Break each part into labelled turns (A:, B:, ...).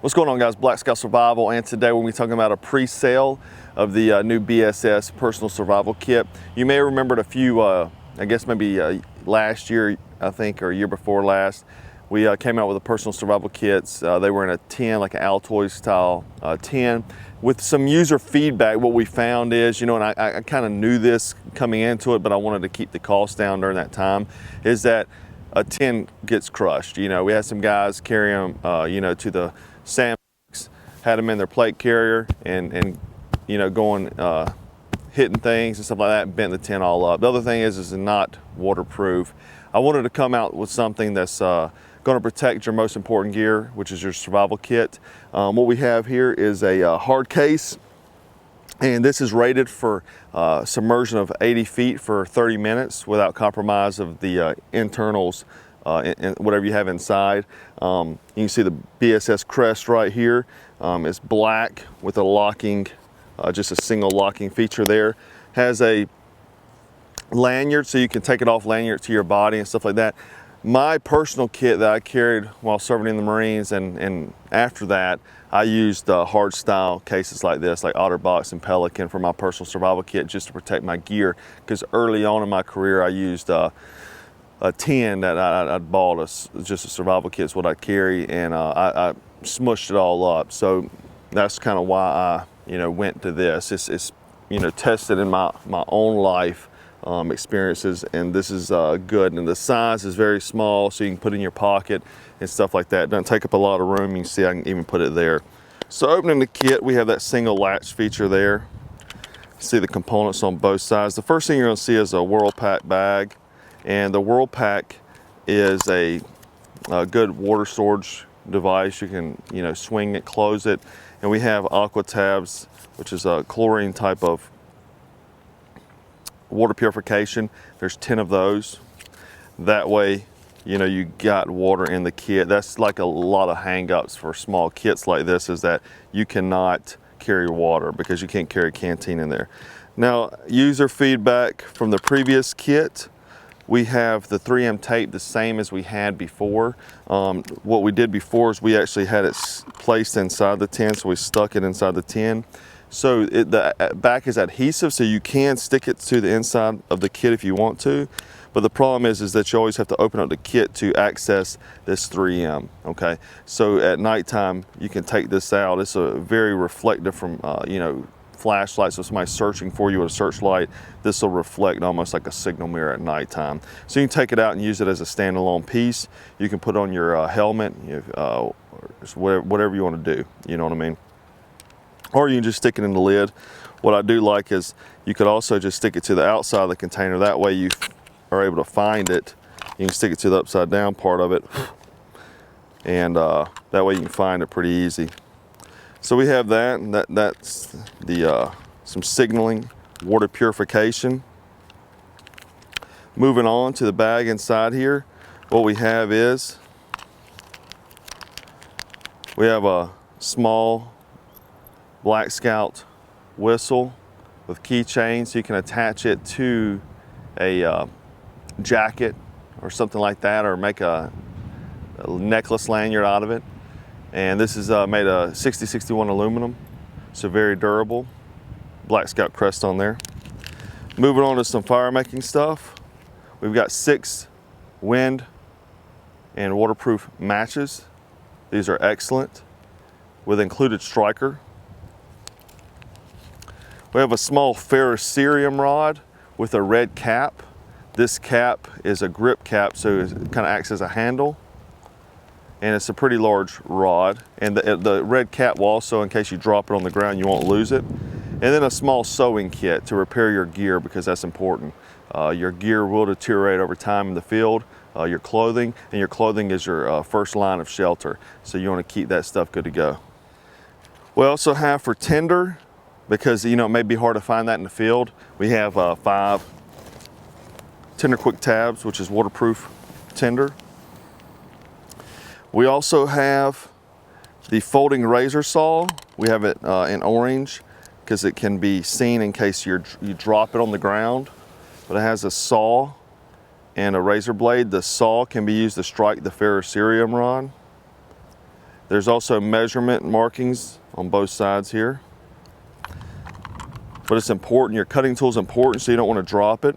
A: What's going on, guys? Black Scout Survival, and today we'll be talking about a pre-sale of the new BSS personal survival kit. You may remember it a few, I guess maybe last year, I think, or a year before last, we came out with the personal survival kits. They were in a tin, like an Altoid style tin. With some user feedback, what we found is, and I kind of knew this coming into it, but I wanted to keep the cost down during that time, is that a tin gets crushed. We had some guys carry them, to the sandbox, had them in their plate carrier and going hitting things and stuff like that, bent the tin all up. The other thing is it's not waterproof. I wanted to come out with something that's going to protect your most important gear, which is your survival kit. What we have here is a hard case, and this is rated for submersion of 80 feet for 30 minutes without compromise of the internals, whatever you have inside. You can see the BSS crest right here. It's black with a locking, just a single locking feature there. Has a lanyard so you can take it off lanyard to your body and stuff like that. My personal kit that I carried while serving in the Marines and after that, I used hard style cases like this, like OtterBox and Pelican, for my personal survival kit, just to protect my gear. Because early on in my career, I used a tin that I'd bought, just a survival kit is what I carry, and I smushed it all up. So that's kind of why I went to this. It's tested in my own life experiences, and this is good. And the size is very small, so you can put it in your pocket and stuff like that. It doesn't take up a lot of room. You can see I can even put it there. So opening the kit, we have that single latch feature there. See the components on both sides. The first thing you're going to see is a Whirlpack bag. And the Whirlpack is a good water storage device. You can, swing it, close it. And we have aqua tabs, which is a chlorine type of water purification. There's 10 of those. That way, you got water in the kit. That's like a lot of hang-ups for small kits like this, is that you cannot carry water because you can't carry a canteen in there. Now, user feedback from the previous kit. We have the 3M tape the same as we had before. What we did before is we actually had it placed inside the tin, so we stuck it inside the tin. So the back is adhesive, so you can stick it to the inside of the kit if you want to. But the problem is that you always have to open up the kit to access this 3M, okay? So at nighttime, you can take this out. It's a very reflective from, flashlight, so somebody's searching for you with a searchlight, this will reflect almost like a signal mirror at nighttime. So you can take it out and use it as a standalone piece. You can put on your helmet, whatever you want to do, you know what I mean? Or you can just stick it in the lid. What I do like is you could also just stick it to the outside of the container. That way you are able to find it. You can stick it to the upside down part of it, and that way you can find it pretty easy. So we have that, and that's the some signaling, water purification. Moving on to the bag inside here, what we have is we have a small Black Scout whistle with keychain, so you can attach it to a jacket or something like that, or make a necklace lanyard out of it. And this is made of 6061 aluminum, so very durable. Black Scout crest on there. Moving on to some fire making stuff. We've got 6 wind and waterproof matches. These are excellent, with included striker. We have a small ferrocerium rod with a red cap. This cap is a grip cap, so it kind of acts as a handle. And it's a pretty large rod. And the red cap will also, in case you drop it on the ground, you won't lose it. And then a small sewing kit to repair your gear, because that's important. Your gear will deteriorate over time in the field, your clothing, and your clothing is your first line of shelter. So you want to keep that stuff good to go. We also have for tinder, because it may be hard to find that in the field, we have 5 Tinder Quick tabs, which is waterproof tinder. We also have the folding razor saw. We have it in orange because it can be seen in case you drop it on the ground. But it has a saw and a razor blade. The saw can be used to strike the ferrocerium rod. There's also measurement markings on both sides here. But it's important, your cutting tool is important, so you don't want to drop it.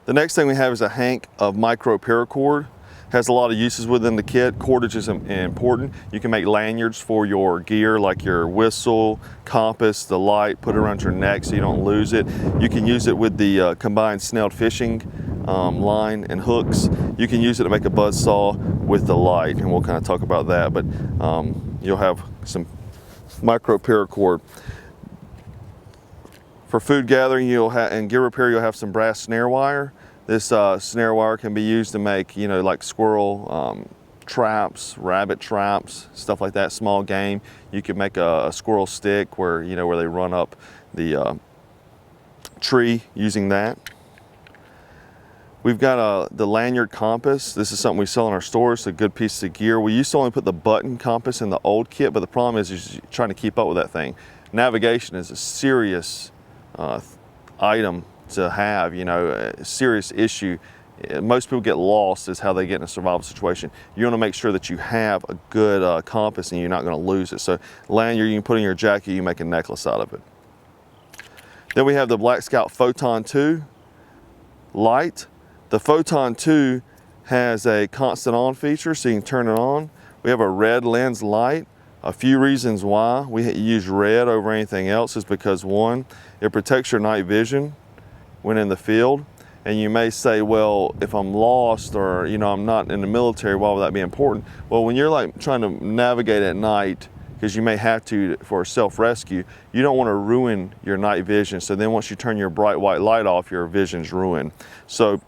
A: The next thing we have is a hank of micro paracord. Has a lot of uses within the kit. Cordage is important. You can make lanyards for your gear, like your whistle, compass, the light, put it around your neck so you don't lose it. You can use it with the combined snelled fishing line and hooks. You can use it to make a buzz saw with the light, and we'll kind of talk about that, but you'll have some micro paracord. For food gathering and gear repair, you'll have some brass snare wire. This snare wire can be used to make, like squirrel traps, rabbit traps, stuff like that, small game. You could make a squirrel stick where, where they run up the tree using that. We've got the lanyard compass. This is something we sell in our stores. It's a good piece of gear. We used to only put the button compass in the old kit, but the problem is you're trying to keep up with that thing. Navigation is a serious item to have, a serious issue. Most people get lost is how they get in a survival situation. You want to make sure that you have a good compass and you're not going to lose it. So lanyard you can put in your jacket, you make a necklace out of it. Then we have the Black Scout Photon 2 light. The Photon 2 has a constant on feature, so you can turn it on. We have a red lens light. A few reasons why we use red over anything else is because, one, it protects your night vision when in the field. And you may say, well, if I'm lost or I'm not in the military, why would that be important? Well, when you're like trying to navigate at night, because you may have to for self-rescue, you don't want to ruin your night vision. So then once you turn your bright white light off, your vision's ruined. So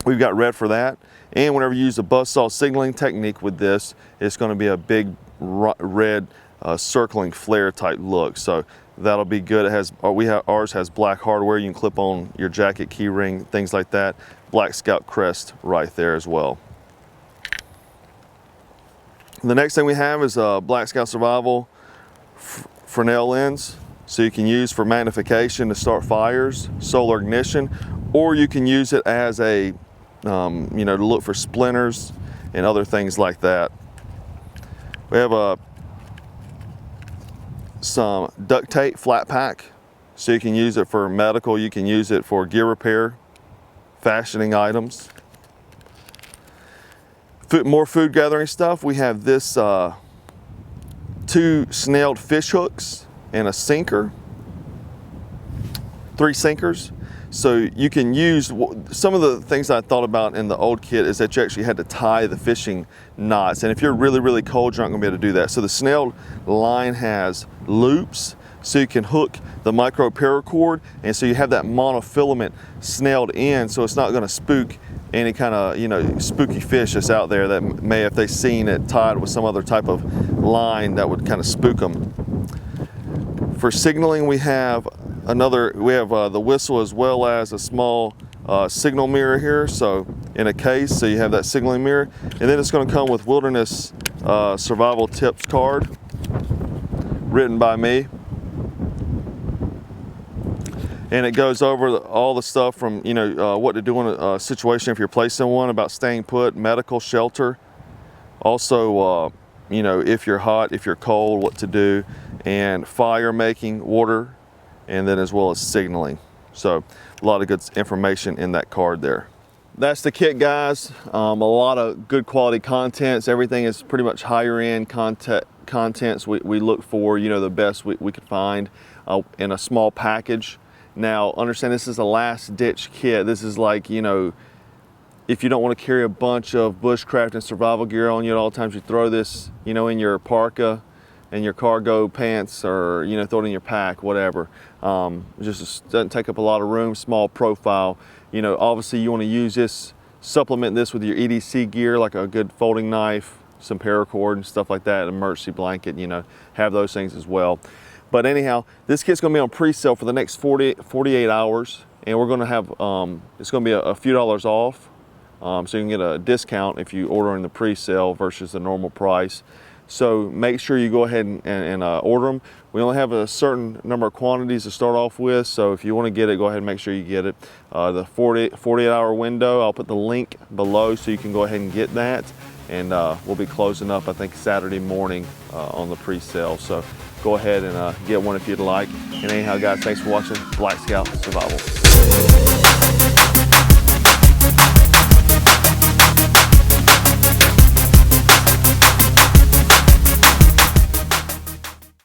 A: we've got red for that. And whenever you use the buzzsaw signaling technique with this, it's going to be a big red circling flare type look. So that'll be good. It has, ours has black hardware. You can clip on your jacket, key ring, things like that. Black Scout crest right there as well. The next thing we have is a Black Scout Survival Fresnel lens. So you can use for magnification to start fires, solar ignition, or you can use it as a, to look for splinters and other things like that. We have some duct tape flat pack, so you can use it for medical, you can use it for gear repair, fashioning items. More food gathering stuff. We have this 2 snelled fish hooks and a sinker, 3 sinkers. So you can use, some of the things I thought about in the old kit is that you actually had to tie the fishing knots. And if you're really, really cold, you're not gonna be able to do that. So the snelled line has loops, so you can hook the micro paracord, and so you have that monofilament snelled in, so it's not gonna spook any kind of, spooky fish that's out there that may, if they've seen it tied with some other type of line, that would kind of spook them. For signaling, we have the whistle as well as a small signal mirror here, so in a case, so you have that signaling mirror. And then it's going to come with Wilderness Survival Tips card, written by me. And it goes over all the stuff from, what to do in a situation if you're placed in one, about staying put, medical, shelter. Also, if you're hot, if you're cold, what to do, and fire making, water, and then as well as signaling. So a lot of good information in that card there. That's the kit, guys. A lot of good quality contents. Everything is pretty much higher end contents we look for, the best we could find in a small package. Now, understand this is a last ditch kit. This is like, if you don't want to carry a bunch of bushcraft and survival gear on you at all times, you throw this, in your parka and your cargo pants, or throw it in your pack, whatever. It just doesn't take up a lot of room, small profile. Obviously you want to use this, supplement this with your EDC gear, like a good folding knife, some paracord and stuff like that, an emergency blanket, have those things as well. But anyhow, this kit's gonna be on pre-sale for the next 48 hours, and we're gonna have, it's gonna be a few dollars off, so you can get a discount if you order in the pre-sale versus the normal price. So make sure you go ahead and order them. We only have a certain number of quantities to start off with, so if you want to get it, go ahead and make sure you get it. The 48-hour window, I'll put the link below so you can go ahead and get that. and we'll be closing up, I think, Saturday morning on the pre-sale. So go ahead and get one if you'd like. And anyhow, guys, thanks for watching Black Scout Survival.